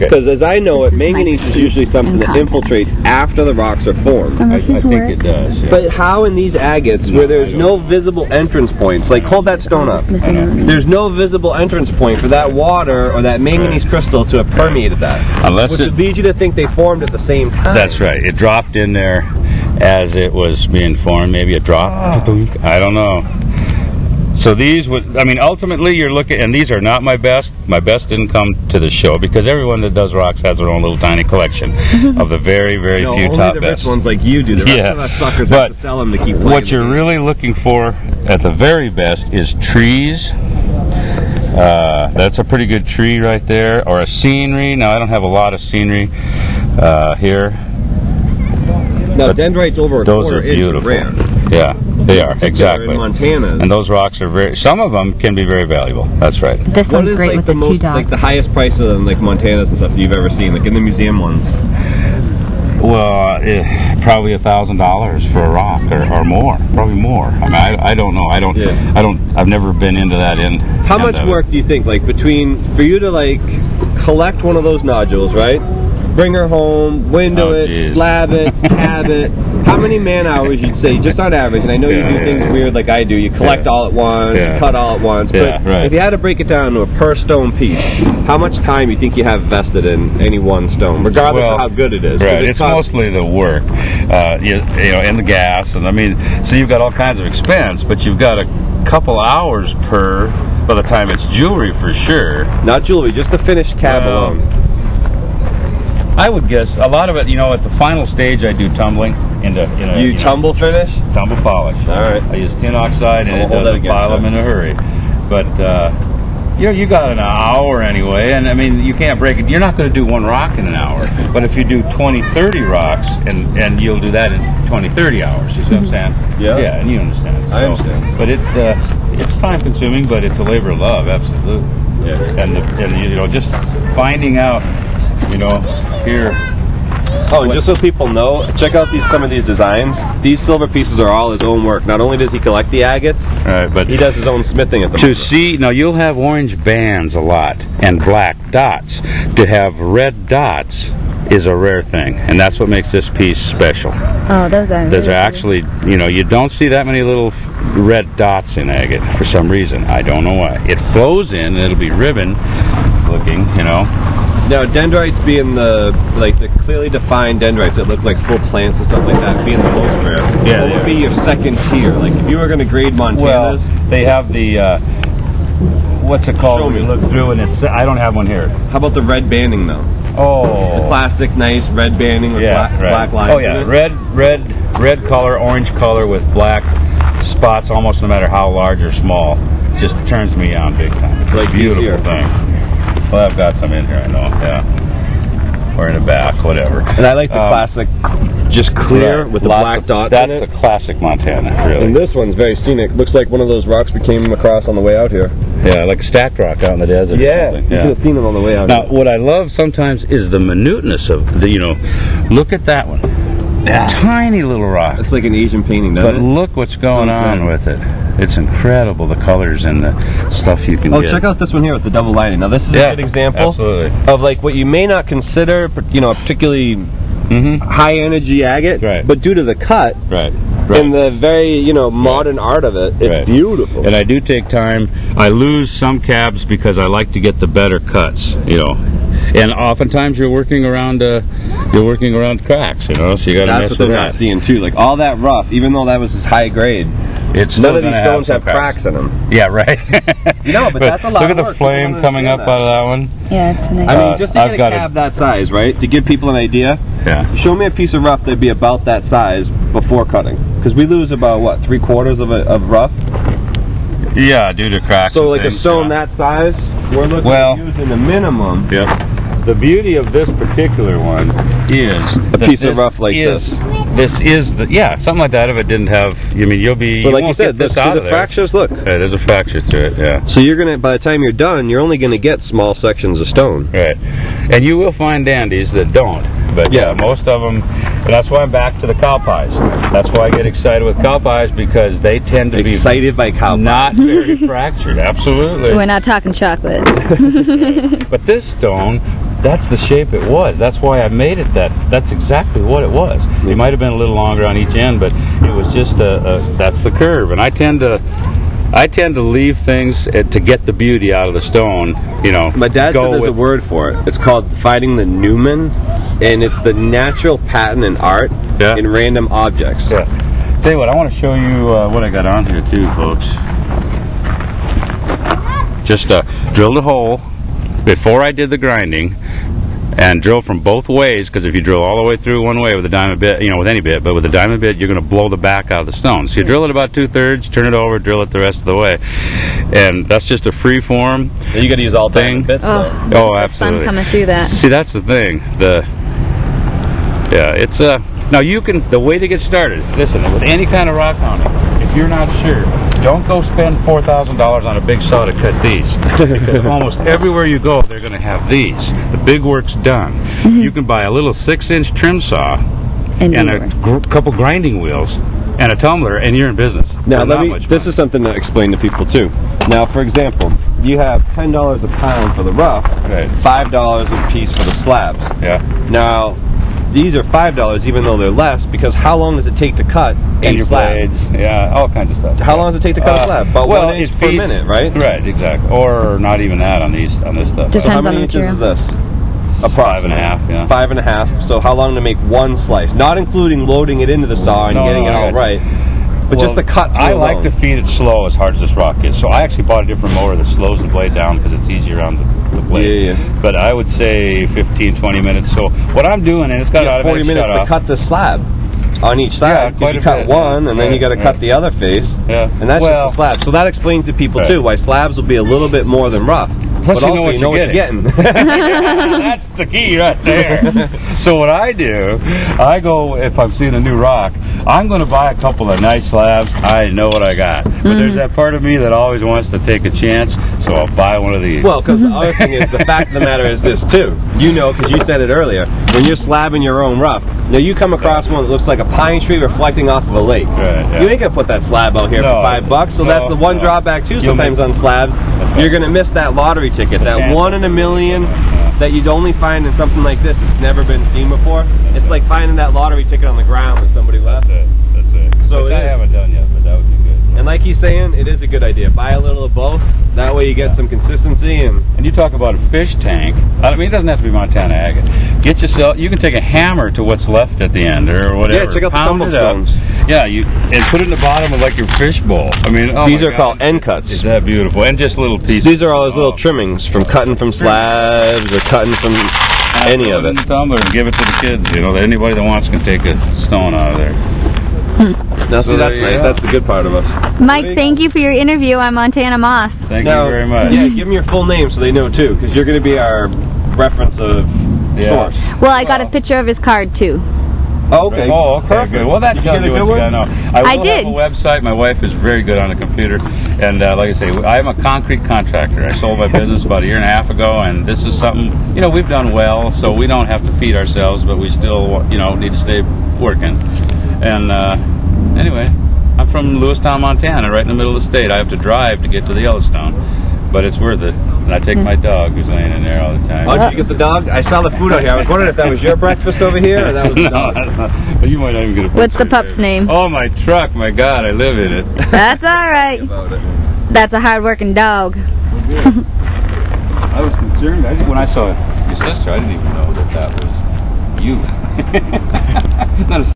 Okay. Because as I know it, manganese is usually something that infiltrates after the rocks are formed. I think it does. Yeah. But how in these agates, where there's no visible entrance points, like hold that stone up, there's no visible entrance point for that water or that manganese crystal to have permeated that. Which would lead you to think they formed at the same time. That's right. It dropped in there as it was being formed. Maybe it dropped. I don't know. So these would, I mean, ultimately you're looking, and these are not my best. My best didn't come to the show because everyone that does rocks has their own little tiny collection of the very, very few top best. Only the rich ones like you do. The rest of us suckers have to sell them to keep playing. What you're really looking for at the very best is trees. That's a pretty good tree right there, or a scenery. Now I don't have a lot of scenery here. Now dendrites over a quarter inch are rare. Yeah, they are, exactly. In Montana. And those rocks are some of them can be very valuable. That's right. This one's great with the most, like the highest price of them, like Montanas and stuff you've ever seen, like in the museum ones? Well, probably $1,000 for a rock, or more, probably more. I mean, I don't know. I've never been into that. How much work do you think, like for you to like collect one of those nodules, right? Bring her home, window it, slab it, tab it. How many man hours you'd say, just on average, and I know you do things weird like I do, you collect all at once, cut all at once, but if you had to break it down to a per stone piece, how much time you think you have vested in any one stone, regardless of how good it is? Right, it's mostly the work, you know, and the gas, and I mean, so you've got all kinds of expense, but you've got a couple hours per, by the time it's jewelry for sure. Not jewelry, just the finished cab alone. I would guess a lot of it, you know, at the final stage I do tumbling into, you tumble finish? Tumble polish. Alright. I use tin oxide and it doesn't pile them in a hurry. But, you got an hour anyway, and I mean, you can't break it. You're not going to do one rock in an hour. But if you do 20, 30 rocks, and you'll do that in 20, 30 hours, you see what I'm saying? Yeah. Yeah, and you understand. I understand. But it's time consuming, but it's a labor of love, absolutely. Yeah. And you know, just finding out, you know, here. Oh, and just so people know, check out some of these designs. These silver pieces are all his own work. Not only does he collect the agates, but he does his own smithing at the moment. See, now you'll have orange bands a lot and black dots. To have red dots is a rare thing, and that's what makes this piece special. Oh, those are There's actually, you know, you don't see that many little red dots in agate for some reason. I don't know why. It flows in, and it'll be ribbon looking, you know. Now, dendrites being the clearly defined dendrites that look like full plants and stuff like that, being the most rare. Yeah, what would be your second tier? Like, if you were going to grade Montanas? Well, they have the, what's it called when you look through and it's, I don't have one here. How about the red banding, though? Oh. The classic, nice red banding with black lines. Oh, yeah, red color, orange color with black spots almost no matter how large or small. Just turns me on big time. It's like a beautiful thing. Well, I've got some in here, I know, yeah. Or in the back, whatever. And I like the classic, just clear with the black dots in it. That's the classic Montana, really. And this one's very scenic. Looks like one of those rocks we came across on the way out here. Yeah, like a stacked rock out in the desert. Yeah, you could have seen them on the way out. Now, what I love sometimes is the minuteness of the, you know, look at that one. Tiny little rock. It's like an Asian painting, doesn't it? But look what's going on with it. It's incredible, the colors and the stuff you can get. Oh, check out this one here with the double lining. Now, this is a good example of like what you may not consider, you know, a particularly high energy agate, but due to the cut and the very, you know, modern art of it, it's beautiful. And I do take time. I lose some cabs because I like to get the better cuts, you know. And oftentimes you're working around cracks, you know. So you got to mess with that. That's what they're not seeing too. Like all that rough, even though that was high grade. None of these stones have cracks in them. Yeah, right. No, but that's a lot of work. Look at the flame coming up out of that one. Yeah, it's nice. I mean, just to get a cab that size, right? To give people an idea. Yeah. Show me a piece of rough that'd be about that size before cutting, because we lose about what, 3/4 of rough. Yeah, due to cracks. So like a stone that size, we're looking at using the minimum. Yep. The beauty of this particular one is a piece of rough like this. This is something like that. If it didn't have, I mean, you'll be. But like you said, this out of there. Fractures. Look. Yeah, there's a fracture to it. Yeah. So you're gonna, by the time you're done, you're only gonna get small sections of stone. Right. And you will find dandies that don't. But yeah, most of them. And that's why I'm back to the cow pies. That's why I get excited with cow pies, because they tend to be excited by cow pies. Not very fractured. Absolutely. We're not talking chocolate. But this stone that's the shape it was. That's why I made it that. That's exactly what it was. It might have been a little longer on each end, but it was just that's the curve. And I tend to leave things to get the beauty out of the stone. You know, my dad said there's a word for it. It's called finding the Newman, and it's the natural pattern in art in random objects. Yeah. Tell you what, I want to show you what I got on here too, folks. Just drilled a hole before I did the grinding, and drill from both ways, because if you drill all the way through one way with a diamond bit, you know, with any bit, but with a diamond bit, you're going to blow the back out of the stone. So you drill it about 2/3, turn it over, drill it the rest of the way, and that's just a free form. And you got to use all diamond bits. Oh, absolutely. Fun coming through that. See, that's the thing. It's now you can, the way to get started, listen, with any kind of rock hounding, if you're not sure, don't go spend $4,000 on a big saw to cut these. Because almost everywhere you go, they're going to have these. The big work's done. You can buy a little 6-inch trim saw and a couple grinding wheels and a tumbler, and you're in business. Now, this is something to explain to people too. Now, for example, you have $10 a pound for the rough, $5 a piece for the slabs. Yeah. Now, these are $5 even though they're less, because how long does it take to cut and your blades? Yeah, all kinds of stuff. How long does it take to cut a slab? About 1 inch per minute, right? Right, exactly. Or not even that on this stuff. Depends so how many inches is this? A 5.5, yeah. 5.5. So how long to make one slice? Not including loading it into the saw and getting it all right. But just the cut. I like to feed it slow as hard as this rock is. So I actually bought a different mower that slows the blade down because it's easier on the blade. Yeah. But I would say 15, 20 minutes. So what I'm doing, and it's got 40 minutes to cut the slab on each side. Yeah, you cut one, and then you got to cut the other face. Yeah. And that's just the slab. So that explains to people too why slabs will be a little bit more than rough. Plus but you know what you're getting. That's the key right there. So what I do, I go, if I'm seeing a new rock, I'm going to buy a couple of nice slabs. I know what I got. But there's that part of me that always wants to take a chance, so I'll buy one of these. Well, because the other thing is, the fact of the matter is this too. You know, because you said it earlier, when you're slabbing your own rough, now you come across one that looks like a pine tree reflecting off of a lake. Right, You ain't going to put that slab out here for $5, so that's the one drawback too sometimes on slabs. You're going to miss that lottery ticket, that 1 in a million that you'd only find in something like this that's never been seen before. It's like finding that lottery ticket on the ground that somebody left. That's it. So I haven't done yet, but that would be good. And like he's saying, it is a good idea. Buy a little of both. That way you get some consistency. And you talk about a fish tank. I mean, it doesn't have to be Montana agate. Get yourself. You can take a hammer to what's left at the end or whatever. Yeah, check out the tumblestones. Yeah, and put it in the bottom of like your fish bowl. I mean, these are called end cuts. Is that beautiful? And just little pieces. These are all those little trimmings from cutting from slabs or cutting from any of it. In the tumbler and give it to the kids. You know, anybody that wants can take a stone out of there. Now, see, that's nice. That's the good part of us. Mike, thank you for your interview on Montana Moss. Thank you very much. Yeah, give them your full name so they know too, because you're going to be our reference of source. Well, I got a picture of his card too. Oh, okay. Oh, okay. Good. Well, that tells you what you gotta know. I did. have a website. My wife is very good on the computer, and like I say, I'm a concrete contractor. I sold my business about a year and a half ago, and this is something we've done well, so we don't have to feed ourselves, but we still need to stay working. And anyway, I'm from Lewistown, Montana, right in the middle of the state. I have to drive to get to the Yellowstone, but it's worth it. And I take my dog, who's laying in there all the time. Oh, did you get the dog? I saw the food out here. I was wondering if that was your breakfast over here, or that was the dog. No, you might not even get a picture. What's the pup's name? Oh, my truck. My God, I live in it. That's all right. That's a hard-working dog. I was concerned. When I saw your sister, I didn't even know that was you. Not a